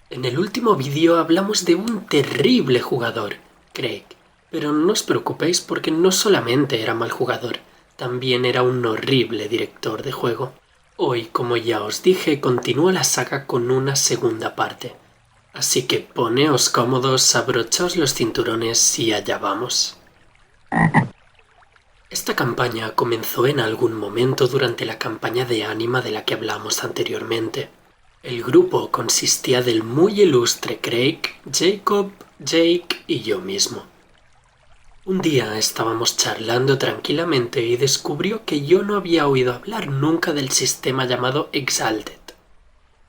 En el último vídeo hablamos de un terrible jugador, Craig, pero no os preocupéis porque no solamente era mal jugador, también era un horrible director de juego. Hoy, como ya os dije, continúa la saga con una segunda parte. Así que poneos cómodos, abrochaos los cinturones y allá vamos. Esta campaña comenzó en algún momento durante la campaña de Anima de la que hablamos anteriormente. El grupo consistía del muy ilustre Craig, Jacob, Jake y yo mismo. Un día estábamos charlando tranquilamente y descubrió que yo no había oído hablar nunca del sistema llamado Exalted.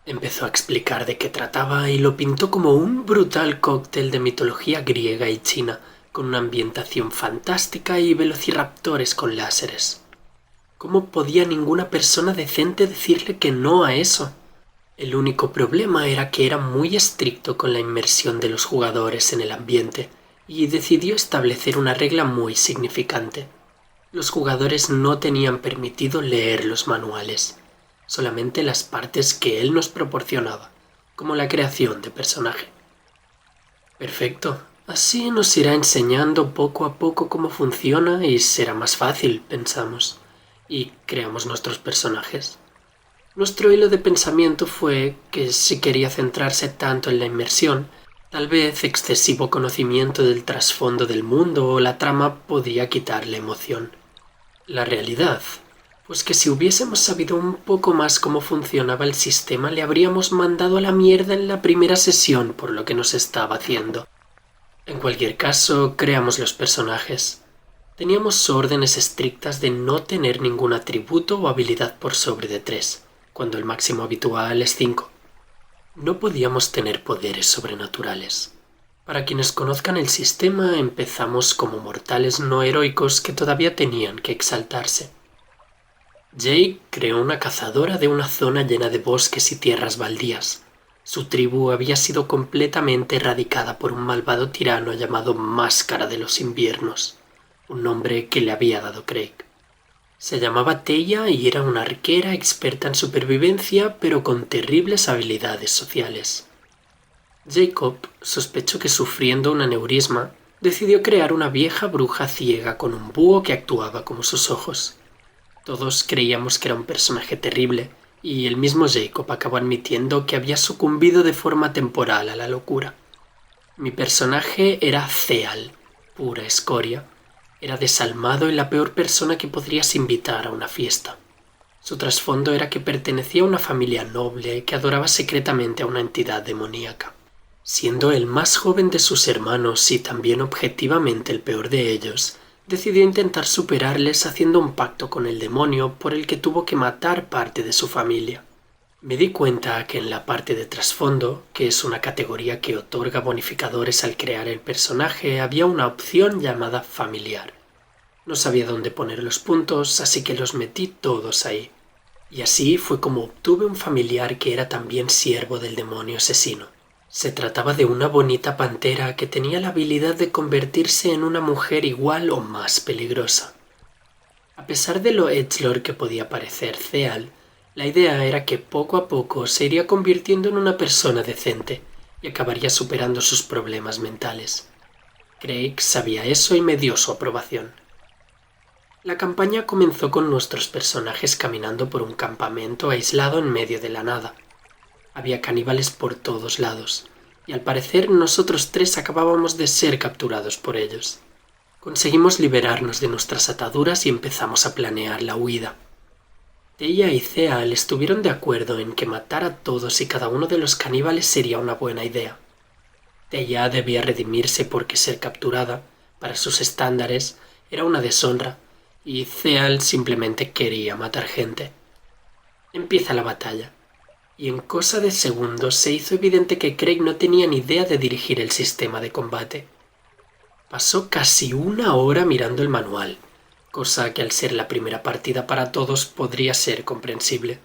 Empezó a explicar de qué trataba y lo pintó como un brutal cóctel de mitología griega y china, con una ambientación fantástica y velociraptores con láseres. ¿Cómo podía ninguna persona decente decirle que no a eso? El único problema era que era muy estricto con la inmersión de los jugadores en el ambiente y decidió establecer una regla muy significante. Los jugadores no tenían permitido leer los manuales, solamente las partes que él nos proporcionaba, como la creación de personaje. Perfecto, así nos irá enseñando poco a poco cómo funciona y será más fácil, pensamos, y creamos nuestros personajes. Nuestro hilo de pensamiento fue que si quería centrarse tanto en la inmersión, tal vez excesivo conocimiento del trasfondo del mundo o la trama podía quitarle emoción. La realidad, pues que si hubiésemos sabido un poco más cómo funcionaba el sistema, le habríamos mandado a la mierda en la primera sesión por lo que nos estaba haciendo. En cualquier caso, creamos los personajes. Teníamos órdenes estrictas de no tener ningún atributo o habilidad por sobre de 3, cuando el máximo habitual es 5. No podíamos tener poderes sobrenaturales. Para quienes conozcan el sistema, empezamos como mortales no heroicos que todavía tenían que exaltarse. Jake creó una cazadora de una zona llena de bosques y tierras baldías. Su tribu había sido completamente erradicada por un malvado tirano llamado Máscara de los Inviernos, un nombre que le había dado Craig. Se llamaba Teia y era una arquera experta en supervivencia, pero con terribles habilidades sociales. Jacob sospechó que sufriendo un aneurisma, decidió crear una vieja bruja ciega con un búho que actuaba como sus ojos. Todos creíamos que era un personaje terrible, y el mismo Jacob acabó admitiendo que había sucumbido de forma temporal a la locura. Mi personaje era Theal, pura escoria. Era desalmado y la peor persona que podrías invitar a una fiesta. Su trasfondo era que pertenecía a una familia noble que adoraba secretamente a una entidad demoníaca. Siendo el más joven de sus hermanos y también objetivamente el peor de ellos, decidió intentar superarles haciendo un pacto con el demonio por el que tuvo que matar parte de su familia. Me di cuenta que en la parte de trasfondo, que es una categoría que otorga bonificadores al crear el personaje, había una opción llamada familiar. No sabía dónde poner los puntos, así que los metí todos ahí. Y así fue como obtuve un familiar que era también siervo del demonio asesino. Se trataba de una bonita pantera que tenía la habilidad de convertirse en una mujer igual o más peligrosa. A pesar de lo edgelord que podía parecer Theal, la idea era que poco a poco se iría convirtiendo en una persona decente y acabaría superando sus problemas mentales. Craig sabía eso y me dio su aprobación. La campaña comenzó con nuestros personajes caminando por un campamento aislado en medio de la nada. Había caníbales por todos lados, y al parecer nosotros tres acabábamos de ser capturados por ellos. Conseguimos liberarnos de nuestras ataduras y empezamos a planear la huida. Teia y Theal estuvieron de acuerdo en que matar a todos y cada uno de los caníbales sería una buena idea. Teia debía redimirse porque ser capturada, para sus estándares, era una deshonra, y Theal simplemente quería matar gente. Empieza la batalla, y en cosa de segundos se hizo evidente que Craig no tenía ni idea de dirigir el sistema de combate. Pasó casi una hora mirando el manual, cosa que al ser la primera partida para todos podría ser comprensible.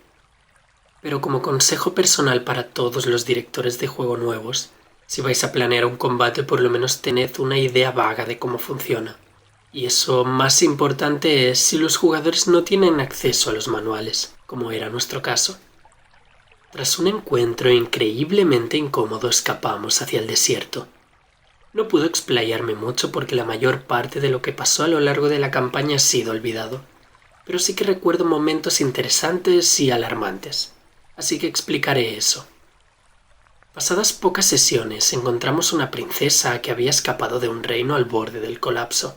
Pero como consejo personal para todos los directores de juego nuevos, si vais a planear un combate por lo menos tened una idea vaga de cómo funciona. Y eso más importante es si los jugadores no tienen acceso a los manuales, como era nuestro caso. Tras un encuentro increíblemente incómodo escapamos hacia el desierto. No puedo explayarme mucho porque la mayor parte de lo que pasó a lo largo de la campaña ha sido olvidado, pero sí que recuerdo momentos interesantes y alarmantes, así que explicaré eso. Pasadas pocas sesiones encontramos una princesa que había escapado de un reino al borde del colapso.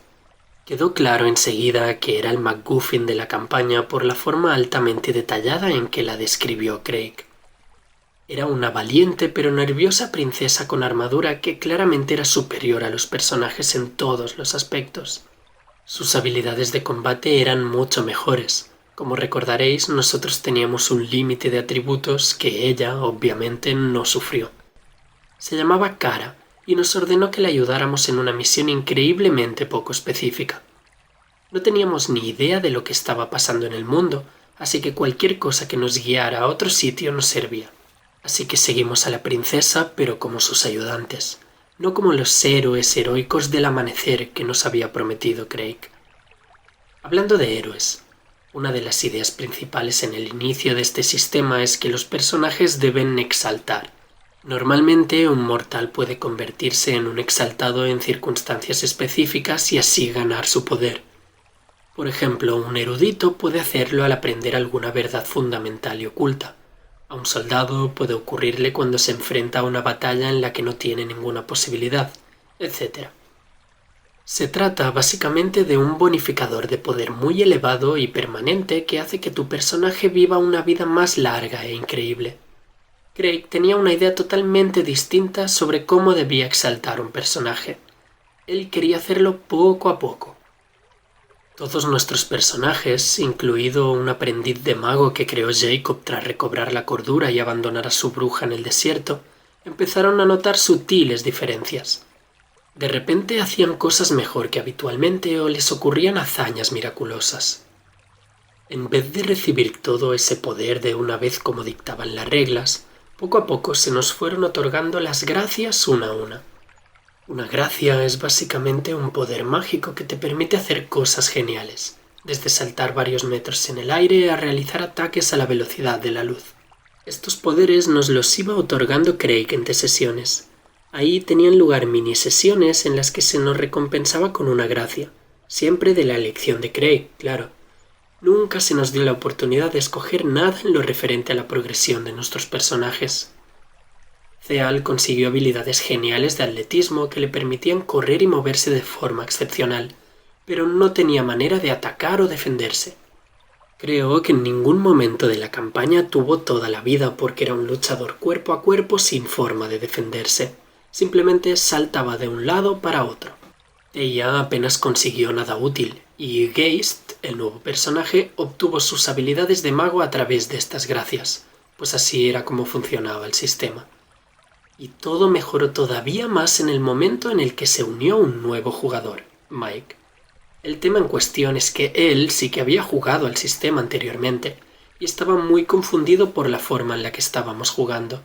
Quedó claro enseguida que era el MacGuffin de la campaña por la forma altamente detallada en que la describió Craig. Era una valiente pero nerviosa princesa con armadura que claramente era superior a los personajes en todos los aspectos. Sus habilidades de combate eran mucho mejores. Como recordaréis, nosotros teníamos un límite de atributos que ella, obviamente, no sufrió. Se llamaba Cara y nos ordenó que le ayudáramos en una misión increíblemente poco específica. No teníamos ni idea de lo que estaba pasando en el mundo, así que cualquier cosa que nos guiara a otro sitio nos servía. Así que seguimos a la princesa, pero como sus ayudantes, no como los héroes heroicos del amanecer que nos había prometido Craig. Hablando de héroes, una de las ideas principales en el inicio de este sistema es que los personajes deben exaltar. Normalmente un mortal puede convertirse en un exaltado en circunstancias específicas y así ganar su poder. Por ejemplo, un erudito puede hacerlo al aprender alguna verdad fundamental y oculta. A un soldado puede ocurrirle cuando se enfrenta a una batalla en la que no tiene ninguna posibilidad, etc. Se trata básicamente de un bonificador de poder muy elevado y permanente que hace que tu personaje viva una vida más larga e increíble. Craig tenía una idea totalmente distinta sobre cómo debía exaltar un personaje. Él quería hacerlo poco a poco. Todos nuestros personajes, incluido un aprendiz de mago que creó Jacob tras recobrar la cordura y abandonar a su bruja en el desierto, empezaron a notar sutiles diferencias. De repente hacían cosas mejor que habitualmente o les ocurrían hazañas miraculosas. En vez de recibir todo ese poder de una vez como dictaban las reglas, poco a poco se nos fueron otorgando las gracias una a una. Una gracia es básicamente un poder mágico que te permite hacer cosas geniales, desde saltar varios metros en el aire a realizar ataques a la velocidad de la luz. Estos poderes nos los iba otorgando Craig entre sesiones. Ahí tenían lugar mini sesiones en las que se nos recompensaba con una gracia, siempre de la elección de Craig, claro. Nunca se nos dio la oportunidad de escoger nada en lo referente a la progresión de nuestros personajes. Theal consiguió habilidades geniales de atletismo que le permitían correr y moverse de forma excepcional, pero no tenía manera de atacar o defenderse. Creo que en ningún momento de la campaña tuvo toda la vida porque era un luchador cuerpo a cuerpo sin forma de defenderse. Simplemente saltaba de un lado para otro. Ella apenas consiguió nada útil, y Geist, el nuevo personaje, obtuvo sus habilidades de mago a través de estas gracias, pues así era como funcionaba el sistema. Y todo mejoró todavía más en el momento en el que se unió un nuevo jugador, Mike. El tema en cuestión es que él sí que había jugado al sistema anteriormente, y estaba muy confundido por la forma en la que estábamos jugando.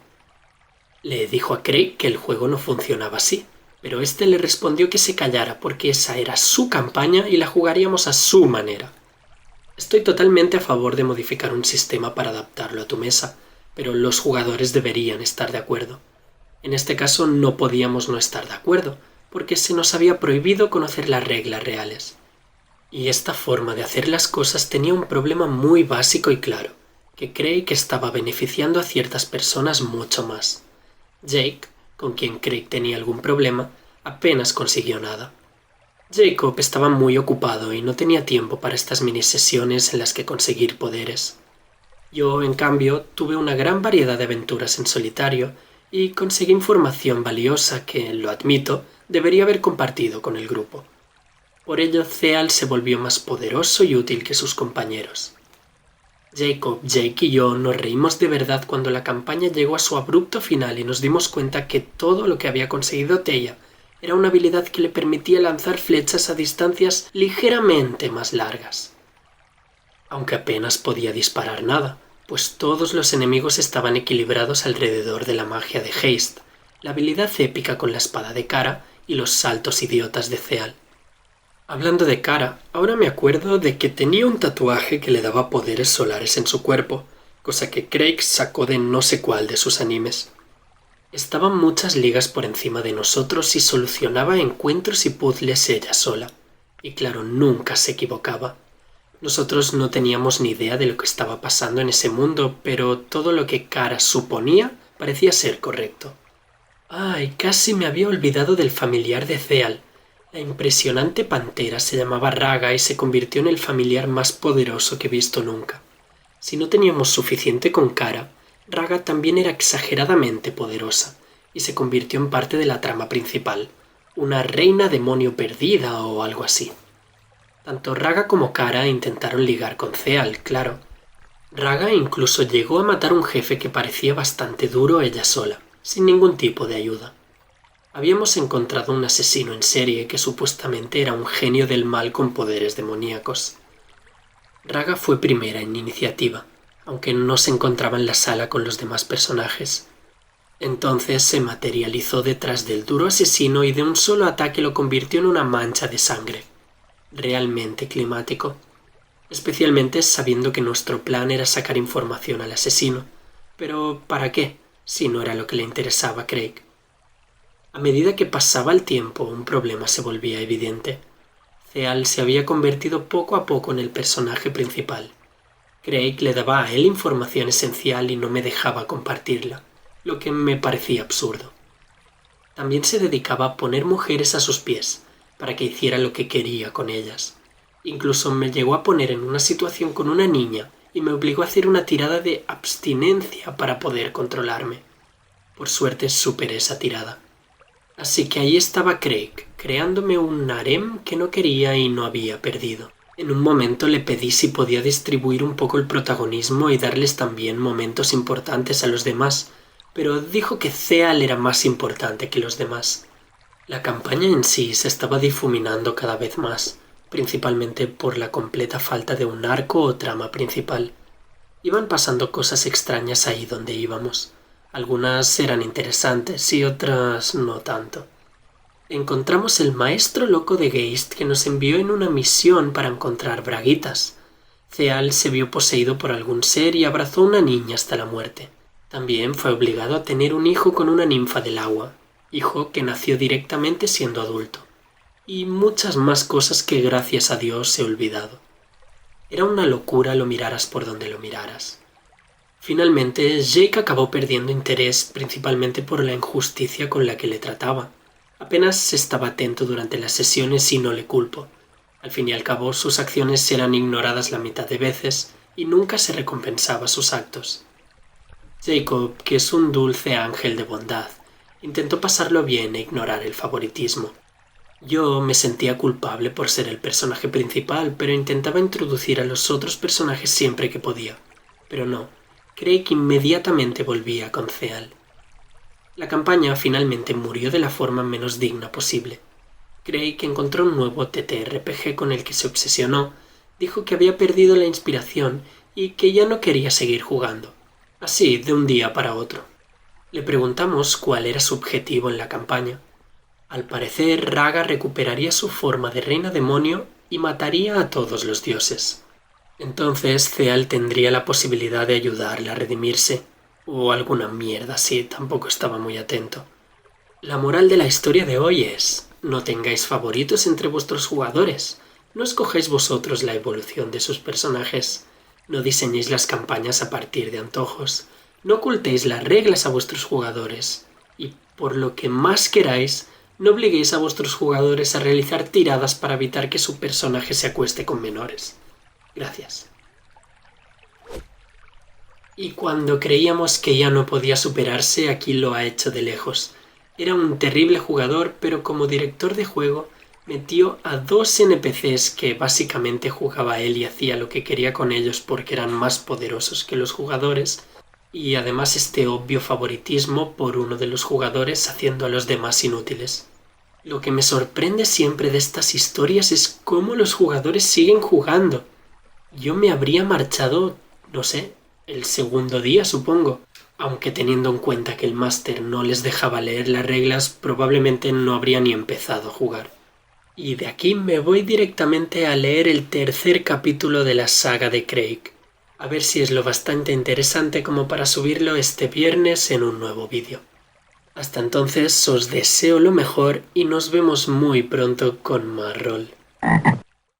Le dijo a Craig que el juego no funcionaba así, pero este le respondió que se callara porque esa era su campaña y la jugaríamos a su manera. Estoy totalmente a favor de modificar un sistema para adaptarlo a tu mesa, pero los jugadores deberían estar de acuerdo. En este caso no podíamos no estar de acuerdo, porque se nos había prohibido conocer las reglas reales. Y esta forma de hacer las cosas tenía un problema muy básico y claro, que Craig estaba beneficiando a ciertas personas mucho más. Jake, con quien Craig tenía algún problema, apenas consiguió nada. Jacob estaba muy ocupado y no tenía tiempo para estas mini sesiones en las que conseguir poderes. Yo, en cambio, tuve una gran variedad de aventuras en solitario y conseguí información valiosa que, lo admito, debería haber compartido con el grupo. Por ello, Theal se volvió más poderoso y útil que sus compañeros. Jacob, Jake y yo nos reímos de verdad cuando la campaña llegó a su abrupto final y nos dimos cuenta que todo lo que había conseguido Theia era una habilidad que le permitía lanzar flechas a distancias ligeramente más largas. Aunque apenas podía disparar nada, pues todos los enemigos estaban equilibrados alrededor de la magia de Haste, la habilidad épica con la espada de Cara y los saltos idiotas de Theal. Hablando de Cara, ahora me acuerdo de que tenía un tatuaje que le daba poderes solares en su cuerpo, cosa que Craig sacó de no sé cuál de sus animes. Estaba muchas ligas por encima de nosotros y solucionaba encuentros y puzzles ella sola. Y claro, nunca se equivocaba. Nosotros no teníamos ni idea de lo que estaba pasando en ese mundo, pero todo lo que Kara suponía parecía ser correcto. ¡Ay! Casi me había olvidado del familiar de Zeal. La impresionante pantera se llamaba Raga y se convirtió en el familiar más poderoso que he visto nunca. Si no teníamos suficiente con Kara, Raga también era exageradamente poderosa y se convirtió en parte de la trama principal, una reina demonio perdida o algo así. Tanto Raga como Kara intentaron ligar con Zeal, claro. Raga incluso llegó a matar a un jefe que parecía bastante duro ella sola, sin ningún tipo de ayuda. Habíamos encontrado un asesino en serie que supuestamente era un genio del mal con poderes demoníacos. Raga fue primera en iniciativa, aunque no se encontraba en la sala con los demás personajes. Entonces se materializó detrás del duro asesino y de un solo ataque lo convirtió en una mancha de sangre. Realmente climático, especialmente sabiendo que nuestro plan era sacar información al asesino. Pero ¿para qué, si no era lo que le interesaba a Craig? A medida que pasaba el tiempo, un problema se volvía evidente. Zeal se había convertido poco a poco en el personaje principal. Craig le daba a él información esencial y no me dejaba compartirla, lo que me parecía absurdo. También se dedicaba a poner mujeres a sus pies, para que hiciera lo que quería con ellas. Incluso me llegó a poner en una situación con una niña y me obligó a hacer una tirada de abstinencia para poder controlarme. Por suerte superé esa tirada. Así que ahí estaba Craig, creándome un harem que no quería y no había perdido. En un momento le pedí si podía distribuir un poco el protagonismo y darles también momentos importantes a los demás, pero dijo que Zeal era más importante que los demás. La campaña en sí se estaba difuminando cada vez más, principalmente por la completa falta de un arco o trama principal. Iban pasando cosas extrañas ahí donde íbamos. Algunas eran interesantes y otras no tanto. Encontramos el maestro loco de Geist que nos envió en una misión para encontrar braguitas. Zeal se vio poseído por algún ser y abrazó a una niña hasta la muerte. También fue obligado a tener un hijo con una ninfa del agua, hijo que nació directamente siendo adulto. Y muchas más cosas que gracias a Dios he olvidado. Era una locura lo miraras por donde lo miraras. Finalmente, Jake acabó perdiendo interés principalmente por la injusticia con la que le trataba. Apenas estaba atento durante las sesiones y no le culpo. Al fin y al cabo, sus acciones eran ignoradas la mitad de veces y nunca se recompensaba sus actos. Jacob, que es un dulce ángel de bondad, intentó pasarlo bien e ignorar el favoritismo. Yo me sentía culpable por ser el personaje principal, pero intentaba introducir a los otros personajes siempre que podía. Pero no, Craig inmediatamente volvía con Zeal. La campaña finalmente murió de la forma menos digna posible. Craig encontró un nuevo TTRPG con el que se obsesionó, dijo que había perdido la inspiración y que ya no quería seguir jugando. Así, de un día para otro. Le preguntamos cuál era su objetivo en la campaña. Al parecer, Raga recuperaría su forma de reina demonio y mataría a todos los dioses. Entonces Zeal tendría la posibilidad de ayudarle a redimirse, o alguna mierda así, tampoco estaba muy atento. La moral de la historia de hoy es: no tengáis favoritos entre vuestros jugadores, no escojáis vosotros la evolución de sus personajes, no diseñéis las campañas a partir de antojos, no ocultéis las reglas a vuestros jugadores, y por lo que más queráis, no obliguéis a vuestros jugadores a realizar tiradas para evitar que su personaje se acueste con menores. Gracias. Y cuando creíamos que ya no podía superarse, aquí lo ha hecho de lejos. Era un terrible jugador, pero como director de juego metió a 2 NPCs que básicamente jugaba él y hacía lo que quería con ellos porque eran más poderosos que los jugadores, y además este obvio favoritismo por uno de los jugadores haciendo a los demás inútiles. Lo que me sorprende siempre de estas historias es cómo los jugadores siguen jugando. Yo me habría marchado, no sé, el segundo día supongo, aunque teniendo en cuenta que el máster no les dejaba leer las reglas, probablemente no habría ni empezado a jugar. Y de aquí me voy directamente a leer el tercer capítulo de la saga de Craig. A ver si es lo bastante interesante como para subirlo este viernes en un nuevo vídeo. Hasta entonces os deseo lo mejor y nos vemos muy pronto con más rol.